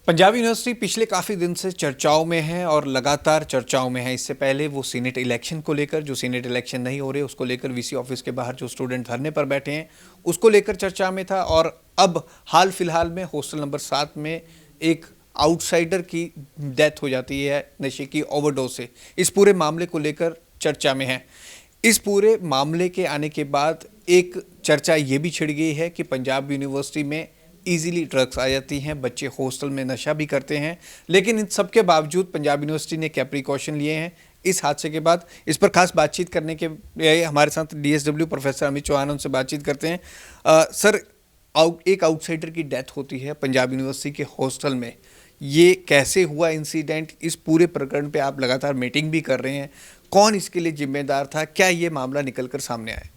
Punjab university पिछले काफ़ी दिन से चर्चाओं में है और लगातार चर्चाओं में है। इससे पहले वो सीनेट इलेक्शन को लेकर, जो सीनेट इलेक्शन नहीं हो रहे उसको लेकर वीसी ऑफिस के बाहर जो स्टूडेंट धरने पर बैठे हैं उसको लेकर चर्चा में था। और अब हाल फिलहाल में हॉस्टल नंबर 7 में एक आउटसाइडर की डेथ हो जाती है नशे की ओवरडोज से। इस पूरे मामले को लेकर चर्चा में है। इस पूरे मामले के आने के बाद एक चर्चा ये भी छिड़ गई है कि पंजाब यूनिवर्सिटी में इजीली ड्रग्स आ जाती हैं, बच्चे हॉस्टल में नशा भी करते हैं। लेकिन इन सब के बावजूद पंजाब यूनिवर्सिटी ने क्या प्रिकॉशन लिए हैं इस हादसे के बाद, इस पर खास बातचीत करने के लिए हमारे साथ डीएसडब्ल्यू प्रोफेसर अमित चौहान, उनसे बातचीत करते हैं। सर, एक आउटसाइडर की डेथ होती है पंजाब यूनिवर्सिटी के हॉस्टल में, ये कैसे हुआ इंसिडेंट? इस पूरे प्रकरण पे आप लगातार मीटिंग भी कर रहे हैं, कौन इसके लिए जिम्मेदार था? क्या ये मामला निकलकर सामने आया?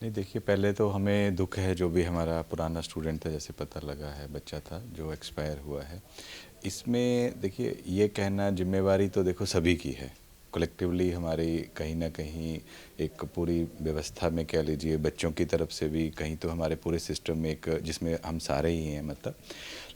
नहीं, देखिए, पहले तो हमें दुख है जो भी हमारा पुराना स्टूडेंट था, जैसे पता लगा है, बच्चा था जो एक्सपायर हुआ है। इसमें देखिए, ये कहना जिम्मेवारी तो देखो सभी की है, कलेक्टिवली हमारी कहीं ना कहीं एक पूरी व्यवस्था में कह लीजिए, बच्चों की तरफ से भी, कहीं तो हमारे पूरे सिस्टम में एक जिसमें हम सारे ही हैं मतलब।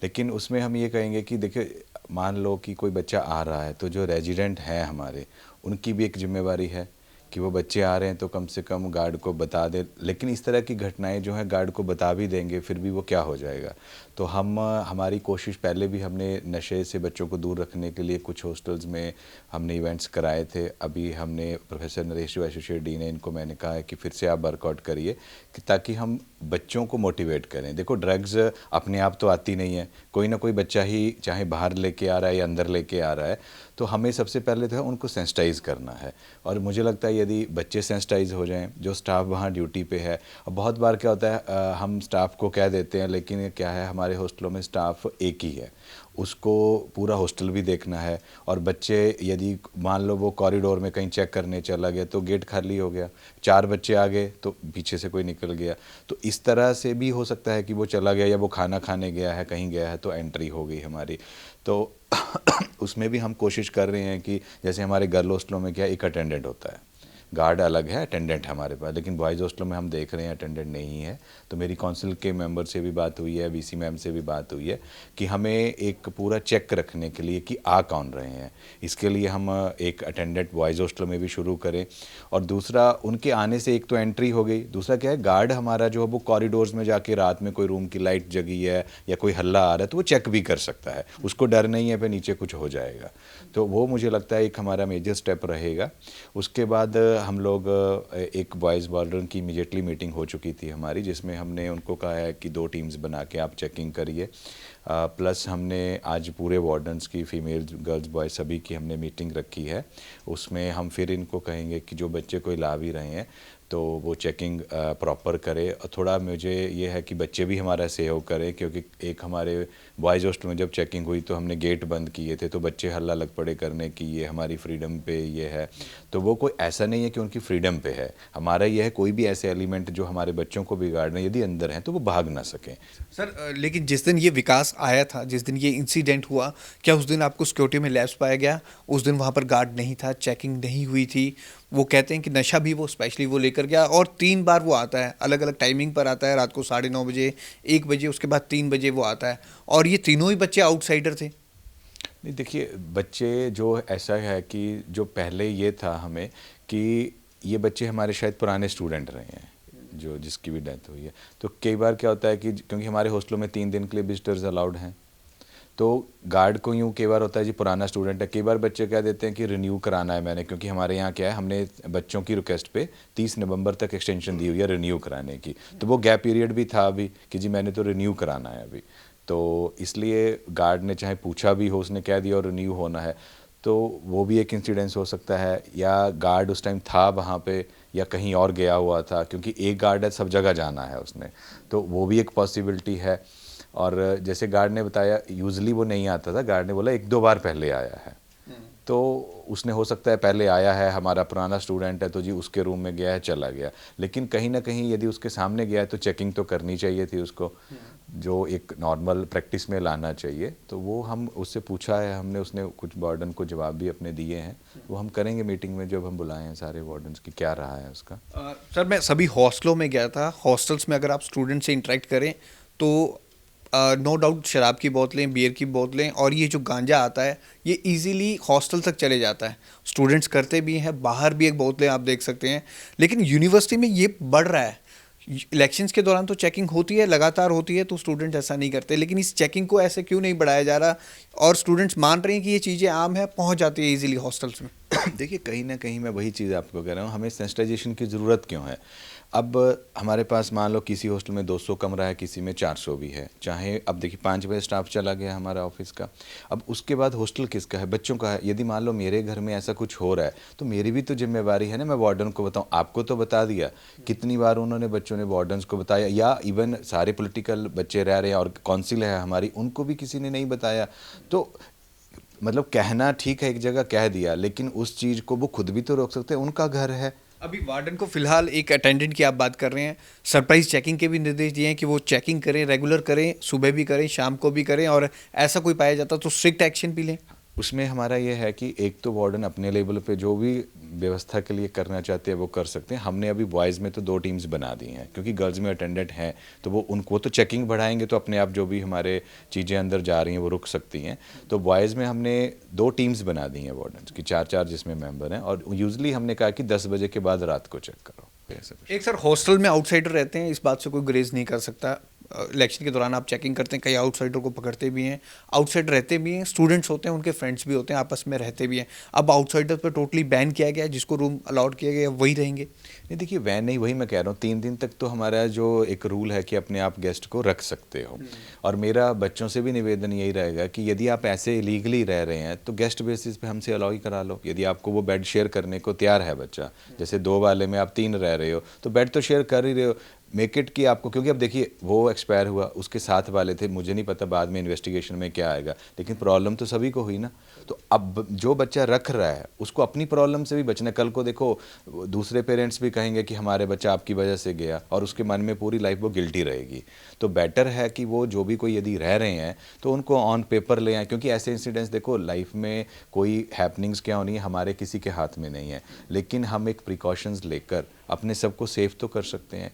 लेकिन उसमें हम ये कहेंगे कि देखिए, मान लो कि कोई बच्चा आ रहा है तो जो रेजिडेंट हैं हमारे, उनकी भी एक जिम्मेवारी है कि वो बच्चे आ रहे हैं तो कम से कम गार्ड को बता दे। लेकिन इस तरह की घटनाएं जो हैं गार्ड को बता भी देंगे फिर भी वो क्या हो जाएगा। तो हमारी कोशिश, पहले भी हमने नशे से बच्चों को दूर रखने के लिए कुछ हॉस्टल्स में हमने इवेंट्स कराए थे। अभी हमने प्रोफेसर नरेश जो एसोसिएट डीन है, इनको मैंने कहा है कि फिर से आप वर्कआउट करिए कि ताकि हम बच्चों को मोटिवेट करें। देखो, ड्रग्स अपने आप तो आती नहीं है, कोई ना कोई बच्चा ही चाहे बाहर लेके आ रहा है या अंदर लेके आ रहा है। तो हमें सबसे पहले तो उनको सेंसिटाइज़ करना है। और मुझे लगता है यदि बच्चे सेंसिटाइज़ हो जाएं, जो स्टाफ वहाँ ड्यूटी पे है, और बहुत बार क्या होता है हम स्टाफ को कह देते हैं, लेकिन क्या है, हमारे हॉस्टलों में स्टाफ एक ही है, उसको पूरा हॉस्टल भी देखना है। और बच्चे यदि मान लो वो कॉरिडोर में कहीं चेक करने चला गया तो गेट खाली हो गया, 4 बच्चे आ गए तो पीछे से कोई निकल गया, तो इस तरह से भी हो सकता है कि वो चला गया या वो खाना खाने गया है, कहीं गया है, तो एंट्री हो गई हमारी। तो उसमें भी हम कोशिश कर रहे हैं कि जैसे हमारे गर्ल हॉस्टलों में क्या एक अटेंडेंट होता है, गार्ड अलग है, अटेंडेंट हमारे पास, लेकिन बॉयज़ हॉस्टलों में हम देख रहे हैं अटेंडेंट नहीं है। तो मेरी काउंसिल के मेंबर से भी बात हुई है, वीसी मैम से भी बात हुई है कि हमें एक पूरा चेक रखने के लिए कि आ कौन रहे हैं, इसके लिए हम एक अटेंडेंट बॉयज़ हॉस्टल में भी शुरू करें। और दूसरा, उनके आने से एक तो एंट्री हो गई, दूसरा क्या है, गार्ड हमारा जो है वो कॉरिडोर्स में जाके रात में कोई रूम की लाइट जगी है या कोई हल्ला आ रहा है तो वो चेक भी कर सकता है, उसको डर नहीं है फिर नीचे कुछ हो जाएगा। तो वो मुझे लगता है एक हमारा मेजर स्टेप रहेगा। उसके बाद हम लोग एक बॉयज़ वार्डन की इमीडिएटली मीटिंग हो चुकी थी हमारी, जिसमें हमने उनको कहा है कि 2 टीम्स बना के आप चेकिंग करिए। प्लस हमने आज पूरे वार्डन्स की, फीमेल, गर्ल्स, बॉयज़ सभी की हमने मीटिंग रखी है। उसमें हम फिर इनको कहेंगे कि जो बच्चे कोई ला भी रहे हैं तो वो चेकिंग प्रॉपर करे। और थोड़ा मुझे ये है कि बच्चे भी हमारा सहयोग करें, क्योंकि एक हमारे बॉयज़ हॉस्टल में जब चेकिंग हुई तो हमने गेट बंद किए थे, तो बच्चे हल्ला लग पड़े करने कि ये हमारी फ्रीडम पे ये है। तो वो कोई ऐसा नहीं है कि उनकी फ्रीडम पे है, हमारा ये है कोई भी ऐसे एलिमेंट जो हमारे बच्चों को बिगाड़ने यदि अंदर हैं तो वो भाग ना सकें। सर, लेकिन जिस दिन ये विकास आया था, जिस दिन ये इंसिडेंट हुआ, क्या उस दिन आपको सिक्योरिटी में लैप्स पाया गया? उस दिन वहाँ पर गार्ड नहीं था, चेकिंग नहीं हुई थी। वो कहते हैं कि नशा भी वो स्पेशली वो लेकर गया, और 3 बार वो आता है, अलग अलग टाइमिंग पर आता है, रात को 9:30 बजे, 1 बजे, उसके बाद 3 बजे वो आता है। और ये तीनों ही बच्चे आउटसाइडर थे। नहीं, देखिए, बच्चे जो ऐसा है कि जो पहले ये था हमें कि ये बच्चे हमारे शायद पुराने स्टूडेंट रहे हैं जो जिसकी भी डेथ हुई है। तो कई बार क्या होता है कि क्योंकि हमारे हॉस्टलों में 3 दिन के लिए विजिटर्स अलाउड हैं, तो गार्ड को यूँ कई बार होता है जी पुराना स्टूडेंट है, कई बार बच्चे कह देते हैं कि रिन्यू कराना है मैंने, क्योंकि हमारे यहाँ क्या है, हमने बच्चों की रिक्वेस्ट पे 30 नवंबर तक एक्सटेंशन दी हुई है रिन्यू कराने की। तो वो गैप पीरियड भी था अभी कि जी मैंने तो रिन्यू कराना है अभी, तो इसलिए गार्ड ने चाहे पूछा भी हो, उसने कह दिया और रिन्यू होना है, तो वो भी एक इंसिडेंस हो सकता है। या गार्ड उस टाइम था वहाँ पे या कहीं और गया हुआ था, क्योंकि एक गार्ड है, सब जगह जाना है उसने, तो वो भी एक पॉसिबिलिटी है। और जैसे गार्ड ने बताया, यूजुअली वो नहीं आता था, गार्ड ने बोला 1-2 बार पहले आया है, तो उसने हो सकता है पहले आया है, हमारा पुराना स्टूडेंट है तो जी उसके रूम में गया है, चला गया। लेकिन कहीं ना कहीं यदि उसके सामने गया है तो चेकिंग तो करनी चाहिए थी उसको, जो एक नॉर्मल प्रैक्टिस में लाना चाहिए। तो वो हम उससे पूछा है हमने, उसने कुछ वार्डन को जवाब भी अपने दिए हैं, वो हम करेंगे मीटिंग में जब हम बुलाए हैं सारे वार्डन्स की, क्या रहा है उसका। सर, मैं सभी हॉस्टलों में गया था। हॉस्टल्स में अगर आप स्टूडेंट से इंटरेक्ट करें तो नो डाउट शराब की बोतलें, बियर की बोतलें और ये जो गांजा आता है ये इजीली हॉस्टल तक चले जाता है। स्टूडेंट्स करते भी हैं, बाहर भी एक बोतलें आप देख सकते हैं, लेकिन यूनिवर्सिटी में ये बढ़ रहा है। इलेक्शंस के दौरान तो चेकिंग होती है, लगातार होती है, तो स्टूडेंट ऐसा नहीं करते, लेकिन इस चेकिंग को ऐसे क्यों नहीं बढ़ाया जा रहा और स्टूडेंट्स मान रहे हैं कि ये चीज़ें आम है, पहुंच जाती है इजीली हॉस्टल्स में। देखिए कहीं ना कहीं मैं वही चीज़ आपको कह रहा हूँ, हमें सेंसिटाइजेशन की ज़रूरत क्यों है। अब हमारे पास मान लो किसी हॉस्टल में 200 कमरा है, किसी में 400 भी है, चाहे अब देखिए 5 बजे स्टाफ चला गया हमारा ऑफिस का, अब उसके बाद हॉस्टल किसका है, बच्चों का है। यदि मान लो मेरे घर में ऐसा कुछ हो रहा है तो मेरी भी तो जिम्मेवारी है ना, मैं वार्डन को बताऊं। आपको तो बता दिया, कितनी बार उन्होंने बच्चों ने वार्डन्स को बताया, या इवन सारे पॉलिटिकल बच्चे रह रहे हैं और काउंसिल है हमारी, उनको भी किसी ने नहीं बताया। तो मतलब कहना ठीक है, एक जगह कह दिया, लेकिन उस चीज़ को वो खुद भी तो रोक सकते हैं, उनका घर है। अभी वार्डन को फिलहाल एक अटेंडेंट की आप बात कर रहे हैं, सरप्राइज चेकिंग के भी निर्देश दिए हैं कि वो चेकिंग करें, रेगुलर करें, सुबह भी करें, शाम को भी करें, और ऐसा कोई पाया जाता तो स्ट्रिक्ट एक्शन भी लें। उसमें हमारा ये है कि एक तो वार्डन अपने लेवल पे जो भी व्यवस्था के लिए करना चाहते हैं वो कर सकते हैं। हमने अभी बॉयज़ में तो 2 टीम्स बना दी हैं, क्योंकि गर्ल्स में अटेंडेंट हैं, तो वो उनको तो चेकिंग बढ़ाएंगे तो अपने आप जो भी हमारे चीज़ें अंदर जा रही हैं वो रुक सकती हैं। तो बॉयज़ में हमने 2 टीम्स बना दी हैं वार्डन्स की, 4-4 जिसमें मेंबर हैं, और यूजली हमने कहा कि 10 बजे के बाद रात को चेक करो। एक सर, हॉस्टल में आउटसाइडर रहते हैं, इस बात से कोई ग्रेज नहीं कर सकता। इलेक्शन के दौरान आप चेकिंग करते हैं, कई आउटसाइडर को पकड़ते भी हैं, आउटसाइडर रहते भी हैं, स्टूडेंट्स होते हैं, उनके फ्रेंड्स भी होते हैं, आपस में रहते भी हैं। अब आउटसाइडर पर टोटली बैन किया गया है, जिसको रूम अलाउड किया गया वही रहेंगे। नहीं देखिए, वैन नहीं, वही मैं कह रहा हूँ, 3 दिन तक तो हमारा जो एक रूल है कि अपने आप गेस्ट को रख सकते हो। और मेरा बच्चों से भी निवेदन यही रहेगा कि यदि आप ऐसे इलीगली रह रहे हैं तो गेस्ट बेसिस पे हमसे अलाउ ही करा लो। यदि आपको वो बेड शेयर करने को तैयार है बच्चा, जैसे 2 वाले में आप 3 रह रहे हो तो बेड तो शेयर कर ही रहे हो, मेक इट कि आपको, क्योंकि अब देखिए वो एक्सपायर हुआ, उसके साथ वाले थे, मुझे नहीं पता बाद में इन्वेस्टिगेशन में क्या आएगा, लेकिन प्रॉब्लम तो सभी को हुई ना। तो अब जो बच्चा रख रहा है उसको अपनी प्रॉब्लम से भी बचना। कल को देखो दूसरे पेरेंट्स भी कहेंगे कि हमारे बच्चा आपकी वजह से गया, और उसके मन में पूरी लाइफ वो गिल्टी रहेगी। तो बेटर है कि वो जो भी कोई यदि रह रहे हैं तो उनको ऑन पेपर ले आएँ, क्योंकि ऐसे इंसिडेंट्स देखो लाइफ में कोई हैपनिंग्स क्या होनी है हमारे किसी के हाथ में नहीं है, लेकिन हम एक प्रिकॉशंस लेकर अपने सबको सेफ तो कर सकते हैं।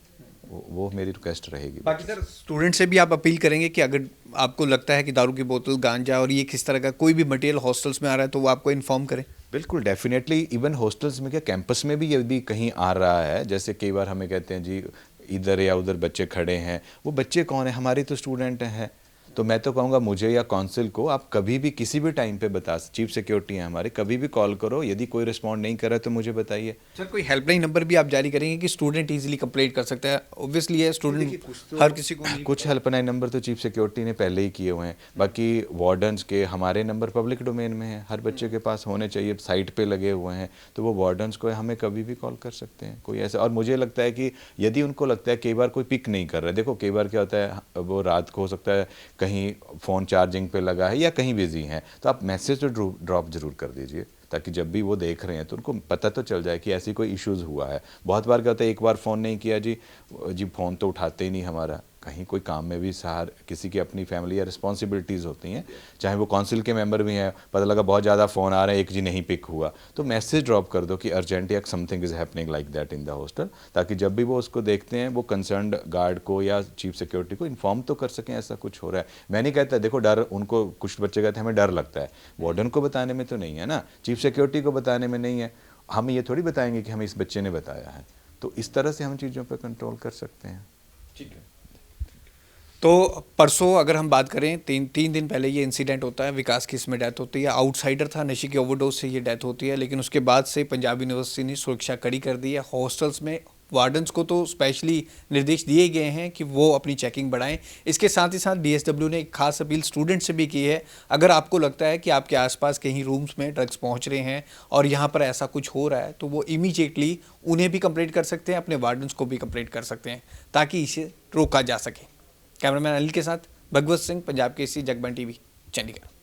वो मेरी रिक्वेस्ट रहेगी। बाकी सर, स्टूडेंट से भी आप अपील करेंगे कि अगर आपको लगता है कि दारू की बोतल, गांजा और ये किस तरह का कोई भी मटेरियल हॉस्टल्स में आ रहा है तो वो आपको इन्फॉर्म करें। बिल्कुल, डेफिनेटली। इवन हॉस्टल्स में क्या, कैंपस में भी यदि कहीं आ रहा है, जैसे कई बार हमें कहते हैं जी इधर या उधर बच्चे खड़े हैं, वो बच्चे कौन है, हमारी तो स्टूडेंट हैं। तो मैं तो कहूँगा मुझे या काउंसिल को आप कभी भी किसी भी टाइम पे बता, चीफ सिक्योरिटी हैं हमारे, कभी भी कॉल करो, यदि कोई रिस्पॉन्ड नहीं कर रहा तो मुझे बताइए। सर, कोई हेल्पलाइन नंबर भी आप जारी करेंगे कि स्टूडेंट इजीली कंप्लेंट कर सकता है? ऑब्वियसली है, स्टूडेंट हर किसी को नहीं। कुछ हेल्पलाइन नंबर तो चीफ सिक्योरिटी ने पहले ही किए हुए हैं, बाकी वार्डन्स के हमारे नंबर पब्लिक डोमेन में है, हर बच्चे के पास होने चाहिए, साइट पे लगे हुए हैं, तो वो वार्डन्स को हमें कभी भी कॉल कर सकते हैं कोई ऐसा। और मुझे लगता है कि यदि उनको लगता है कई बार कोई पिक नहीं कर रहा है, देखो कई बार क्या होता है, वो रात को हो सकता है कहीं फ़ोन चार्जिंग पे लगा है या कहीं बिजी हैं, तो आप मैसेज तो ड्रॉप जरूर कर दीजिए, ताकि जब भी वो देख रहे हैं तो उनको पता तो चल जाए कि ऐसी कोई इश्यूज़ हुआ है। बहुत बार क्या होता है, एक बार फ़ोन नहीं किया जी फ़ोन तो उठाते ही नहीं हमारा, कहीं कोई काम में भी सहार, किसी की अपनी फैमिली या रिस्पॉन्सिबिलिटीज़ होती हैं, चाहे वो काउंसिल के मेंबर भी हैं, पता लगा बहुत ज़्यादा फ़ोन आ रहे हैं, एक जी नहीं पिक हुआ, तो मैसेज ड्रॉप कर दो कि अर्जेंट या something is happening like that in the hostel, ताकि जब भी वो उसको देखते हैं वो कंसर्न्ड गार्ड को या चीफ सिक्योरिटी को इन्फॉर्म तो कर सकें ऐसा कुछ हो रहा है। मैं नहीं कहता, देखो डर उनको, कुछ बच्चे कहते हैं हमें डर लगता है, वार्डन को बताने में तो नहीं है ना, चीफ सिक्योरिटी को बताने में नहीं है, हम ये थोड़ी बताएंगे कि हमें इस बच्चे ने बताया है। तो इस तरह से हम चीज़ों पर कंट्रोल कर सकते हैं। ठीक है। तो परसों अगर हम बात करें, तीन दिन पहले ये इंसिडेंट होता है, विकास की इसमें डेथ होती है, आउटसाइडर था, नशे की ओवरडोज से ये डेथ होती है, लेकिन उसके बाद से पंजाब यूनिवर्सिटी ने सुरक्षा कड़ी कर दी है। हॉस्टल्स में वार्डन्स को तो स्पेशली निर्देश दिए गए हैं कि वो अपनी चेकिंग बढ़ाएं। इसके साथ ही साथ डीएसडब्ल्यू ने एक खास अपील स्टूडेंट से भी की है, अगर आपको लगता है कि आपके आसपास कहीं रूम्स में ड्रग्स पहुंच रहे हैं और यहाँ पर ऐसा कुछ हो रहा है, तो वो इमीडिएटली उन्हें भी कंप्लेंट कर सकते हैं, अपने वार्डन्स को भी कंप्लेंट कर सकते हैं, ताकि इसे रोका जा सके। कैमरामैन अनिल के साथ भगवत सिंह, पंजाब केसरी, जगबन टीवी, चंडीगढ़।